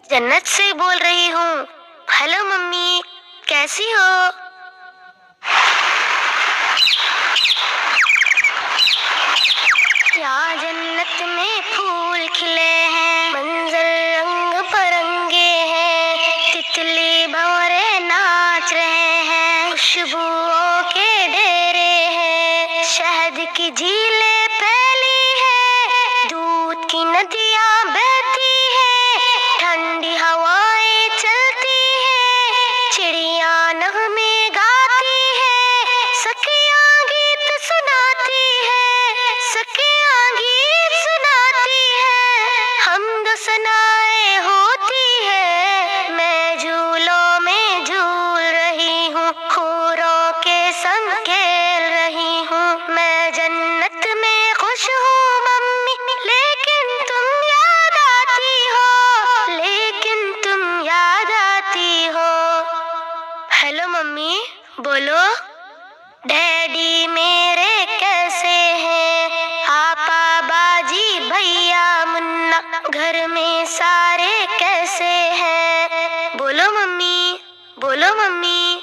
जन्नत से बोल रही हूँ। हेलो मम्मी, कैसी हो? यहाँ जन्नत में फूल खिले हैं, मंजर रंग बिरंगे हैं, तितली भंवरे नाच रहे हैं, खुशबुओं के डेरे हैं, शहद की झीलें फैली है, दूध की नदियाँ बहती है, ठंडी हवाएं चलती है, चिड़िया नगमे गाती है, सखियाँ गीत सुनाती है, सखियाँ गीत सुनाती है, हमद सनाए होती है, मैं झूलों में झूल रही हूँ, हूरों के संग खेल रही हूँ, मैं जन्नत में खुश हूँ मम्मी, लेकिन तुम याद आती हो, लेकिन तुम याद आती हो। हेलो मम्मी, बोलो। डैडी मेरे कैसे हैं? आपा बाजी भैया मुन्ना घर में सारे कैसे हैं? बोलो मम्मी, बोलो मम्मी।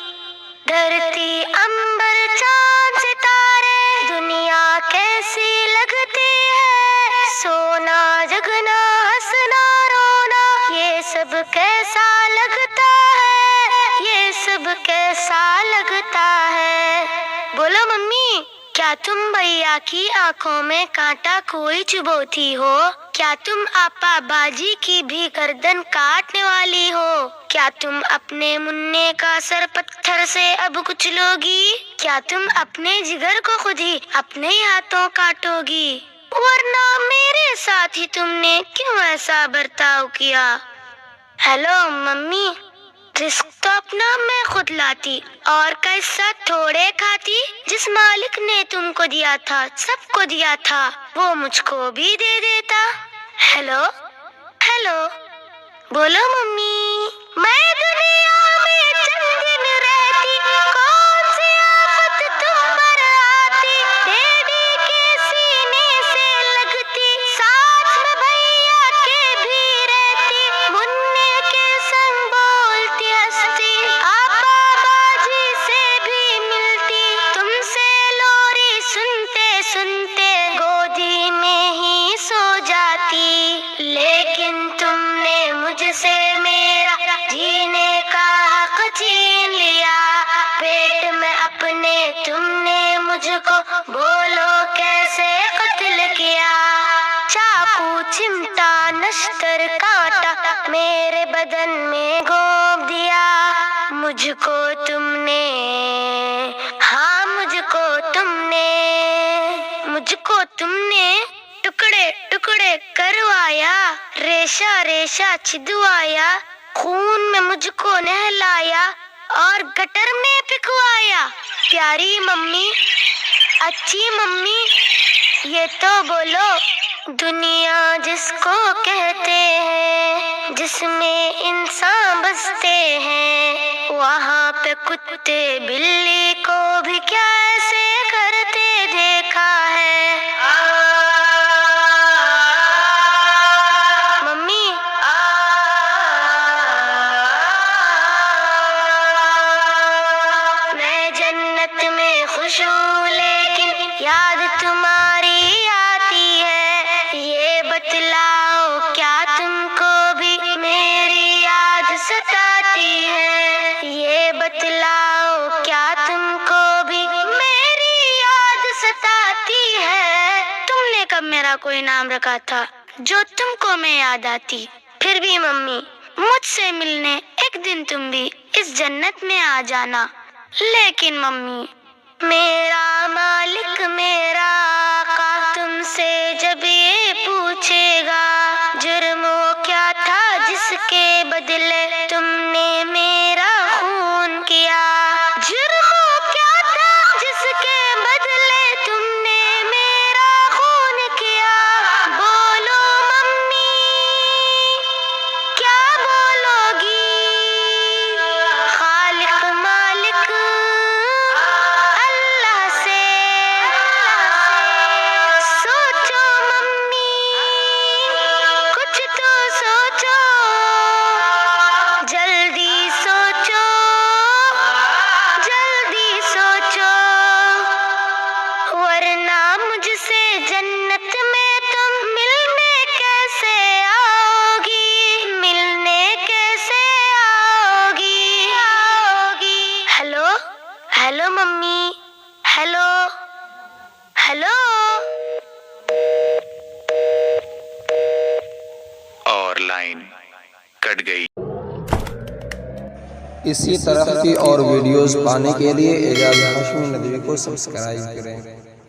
धरती अंबर चांद सितारे दुनिया कैसी लगती है, सोना जगना हंसना रोना ये सब कैसा लगता है, ये सब कैसा लगता है। बोलो मम्मी, क्या तुम भैया की आंखों में कांटा कोई चुभोती हो? क्या तुम आपा बाजी की भी गर्दन काटने वाली हो? क्या तुम अपने मुन्ने का सर पत्थर से अब कुचलोगी? क्या तुम अपने जिगर को खुद ही अपने हाथों काटोगी? वरना मेरे साथ ही तुमने क्यों ऐसा बर्ताव किया? हेलो मम्मी, रिस्क तो अपना मैं खुद लाती और कैसा थोड़े खाती। जिस मालिक ने तुमको दिया था, सबको दिया था, वो मुझको भी दे देता। हेलो हेलो, बोलो मम्मी। मैं दुनिया में चंद दिन रहती, कौन सी आफत तुम पर आती, डैडी के सीने से लगती, साथ में भैया के भी रहती, मुन्ने के संग बोलती हंसती, आपा बाजी से भी मिलती, तुमसे लोरी सुनते सुनते गोदी में ही सो जाती। लेकिन तुमने मुझसे मेरा जीने का हक छीन लिया, पेट में अपने तुमने मुझको बोलो कैसे कत्ल किया। चाकू चिमटा नश्तर कांटा मेरे बदन में घोंप दिया, मुझको तुमने, हाँ मुझको तुमने टुकड़े टुकड़े करवाया, रेशा रेशा छिदवाया, खून में मुझको नहलाया और गटर में पिकवाया। प्यारी मम्मी, अच्छी मम्मी, ये तो बोलो, दुनिया जिसको कहते हैं, जिसमें इंसान बसते हैं, वहाँ पे कुत्ते बिल्ली को भी क्या ऐसे करते देखा है। मम्मी, मैं जन्नत में खुश हूँ, लेकिन याद तुम्हारी आती है, ये बतलाओ क्या तुमको भी मेरी याद सताती है, ये बतलाओ क्या तुमको भी मेरी याद सताती है। तुमने कब मेरा कोई नाम रखा था जो तुमको मैं याद आती? फिर भी मम्मी, मुझसे मिलने एक दिन तुम भी इस जन्नत में आ जाना। लेकिन मम्मी, मेरा मालिक मेरा आका तुमसे जब ये पूछेगा, जुर्म वो क्या था जिसके बदले तुमने मेरा खून किया, जुर्म वो क्या था जिसके बदले तुमने मेरा खून किया। बोलो मम्मी, क्या बोलोगी? खालिक मालिक अल्लाह से सोचो मम्मी, कुछ तो सोचो। Hello mummy, hello hello. और लाइन कट गई। इसी तरह की और वीडियोस पाने के लिए एजाज हाशमी नदवी को सब्सक्राइब करें।